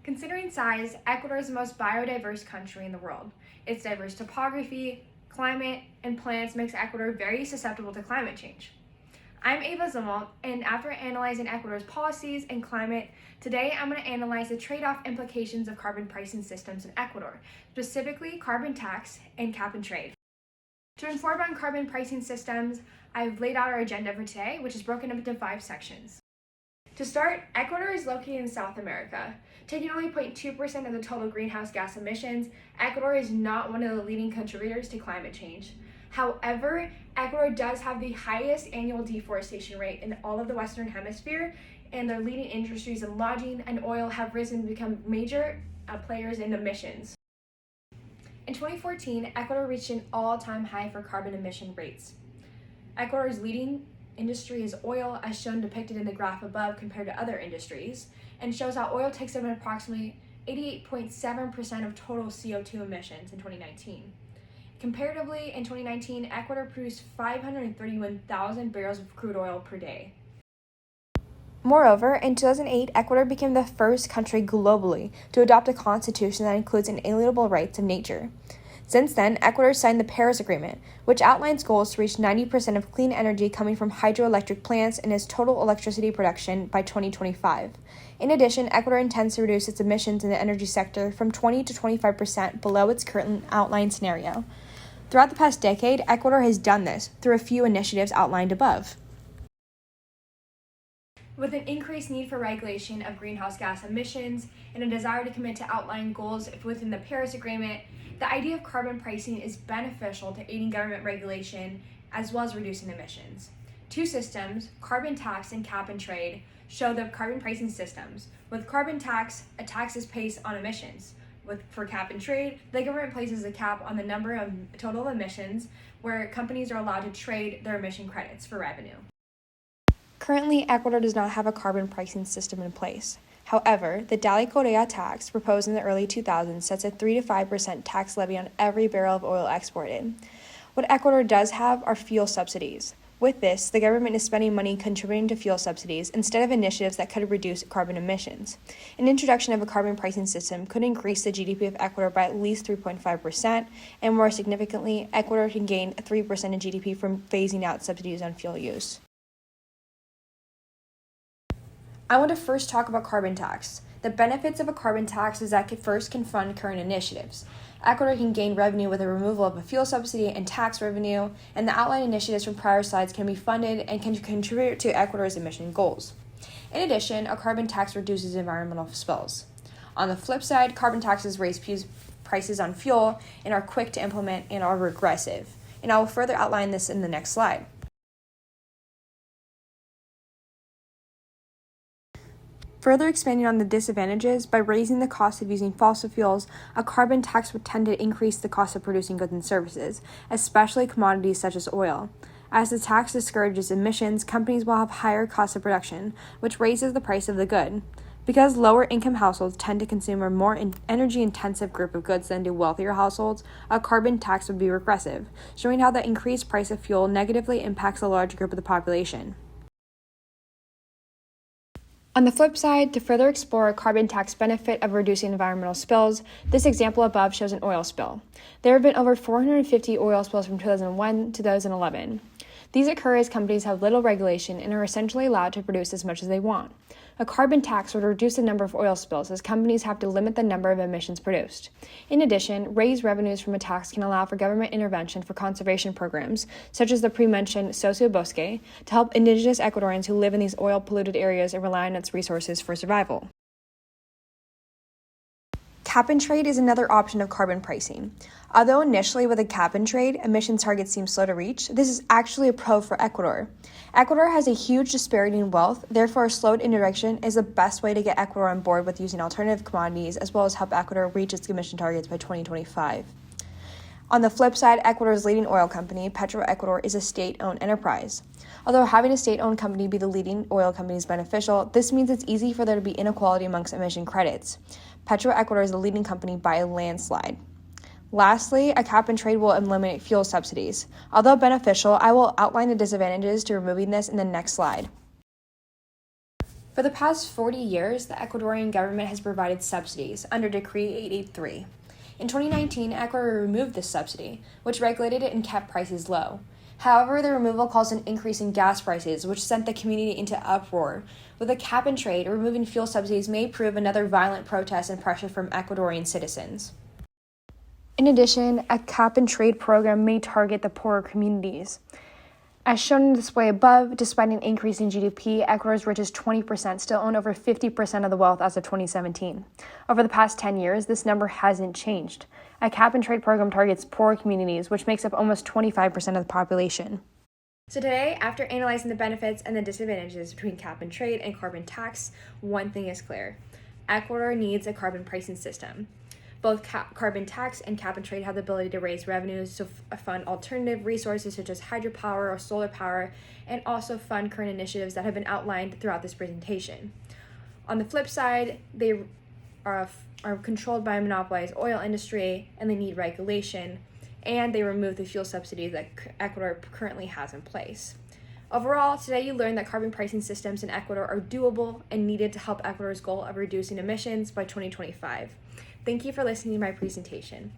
Considering size, Ecuador is the most biodiverse country in the world. Its diverse topography, climate, and plants makes Ecuador very susceptible to climate change. I'm Ava Zimmel, and after analyzing Ecuador's policies and climate, today I'm going to analyze the trade-off implications of carbon pricing systems in Ecuador, specifically carbon tax and cap and trade. To inform on carbon pricing systems, I've laid out our agenda for today, which is broken up into 5 sections. To start, Ecuador is located in South America. Taking only 0.2% of the total greenhouse gas emissions, Ecuador is not one of the leading contributors to climate change. However, Ecuador does have the highest annual deforestation rate in all of the Western Hemisphere, and their leading industries in lodging and oil have risen to become major players in emissions. In 2014, Ecuador reached an all-time high for carbon emission rates. Ecuador's leading industry is oil, as shown depicted in the graph above compared to other industries, and shows how oil takes up approximately 88.7% of total CO2 emissions in 2019. Comparatively, in 2019, Ecuador produced 531,000 barrels of crude oil per day. Moreover, in 2008, Ecuador became the first country globally to adopt a constitution that includes inalienable rights of nature. Since then, Ecuador signed the Paris Agreement, which outlines goals to reach 90% of clean energy coming from hydroelectric plants in its total electricity production by 2025. In addition, Ecuador intends to reduce its emissions in the energy sector from 20 to 25% below its current outlined scenario. Throughout the past decade, Ecuador has done this through a few initiatives outlined above. With an increased need for regulation of greenhouse gas emissions and a desire to commit to outline goals within the Paris Agreement, the idea of carbon pricing is beneficial to aiding government regulation as well as reducing emissions. 2 systems, carbon tax and cap and trade, show the carbon pricing systems. With carbon tax, a tax is placed on emissions. For cap and trade, the government places a cap on the number of total emissions where companies are allowed to trade their emission credits for revenue. Currently, Ecuador does not have a carbon pricing system in place. However, the Dali Correa tax proposed in the early 2000s sets a 3 to 5% tax levy on every barrel of oil exported. What Ecuador does have are fuel subsidies. With this, the government is spending money contributing to fuel subsidies instead of initiatives that could reduce carbon emissions. An introduction of a carbon pricing system could increase the GDP of Ecuador by at least 3.5%, and more significantly, Ecuador can gain 3% in GDP from phasing out subsidies on fuel use. I want to first talk about carbon tax. The benefits of a carbon tax is that it first can fund current initiatives. Ecuador can gain revenue with the removal of a fuel subsidy and tax revenue, and the outlined initiatives from prior slides can be funded and can contribute to Ecuador's emission goals. In addition, a carbon tax reduces environmental spills. On the flip side, carbon taxes raise prices on fuel and are quick to implement and are regressive. And I will further outline this in the next slide. Further expanding on the disadvantages, by raising the cost of using fossil fuels, a carbon tax would tend to increase the cost of producing goods and services, especially commodities such as oil. As the tax discourages emissions, companies will have higher costs of production, which raises the price of the good. Because lower-income households tend to consume a more energy-intensive group of goods than do wealthier households, a carbon tax would be regressive, showing how the increased price of fuel negatively impacts a large group of the population. On the flip side, to further explore a carbon tax benefit of reducing environmental spills, this example above shows an oil spill. There have been over 450 oil spills from 2001 to 2011. These occur as companies have little regulation and are essentially allowed to produce as much as they want. A carbon tax would reduce the number of oil spills as companies have to limit the number of emissions produced. In addition, raised revenues from a tax can allow for government intervention for conservation programs, such as the pre-mentioned Sociobosque, to help indigenous Ecuadorians who live in these oil-polluted areas and rely on its resources for survival. Cap and trade is another option of carbon pricing. Although initially with a cap and trade, emission targets seem slow to reach, this is actually a pro for Ecuador. Ecuador has a huge disparity in wealth, therefore a slowed introduction is the best way to get Ecuador on board with using alternative commodities as well as help Ecuador reach its emission targets by 2025. On the flip side, Ecuador's leading oil company, Petroecuador, is a state-owned enterprise. Although having a state-owned company be the leading oil company is beneficial, this means it's easy for there to be inequality amongst emission credits. Petroecuador is the leading company by a landslide. Lastly, a cap and trade will eliminate fuel subsidies. Although beneficial, I will outline the disadvantages to removing this in the next slide. For the past 40 years, the Ecuadorian government has provided subsidies under Decree 883. In 2019, Ecuador removed this subsidy, which regulated it and kept prices low. However, the removal caused an increase in gas prices, which sent the community into uproar. With a cap and trade, removing fuel subsidies may prove another violent protest and pressure from Ecuadorian citizens. In addition, a cap and trade program may target the poorer communities. As shown in the display above, despite an increase in GDP, Ecuador's richest 20% still own over 50% of the wealth as of 2017. Over the past 10 years, this number hasn't changed. A cap and trade program targets poorer communities, which makes up almost 25% of the population. So today, after analyzing the benefits and the disadvantages between cap and trade and carbon tax, one thing is clear. Ecuador needs a carbon pricing system. Both carbon tax and cap and trade have the ability to raise revenues to fund alternative resources such as hydropower or solar power, and also fund current initiatives that have been outlined throughout this presentation. On the flip side, they are controlled by a monopolized oil industry, and they need regulation, and they remove the fuel subsidies that Ecuador currently has in place. Overall, today you learned that carbon pricing systems in Ecuador are doable and needed to help Ecuador's goal of reducing emissions by 2025. Thank you for listening to my presentation.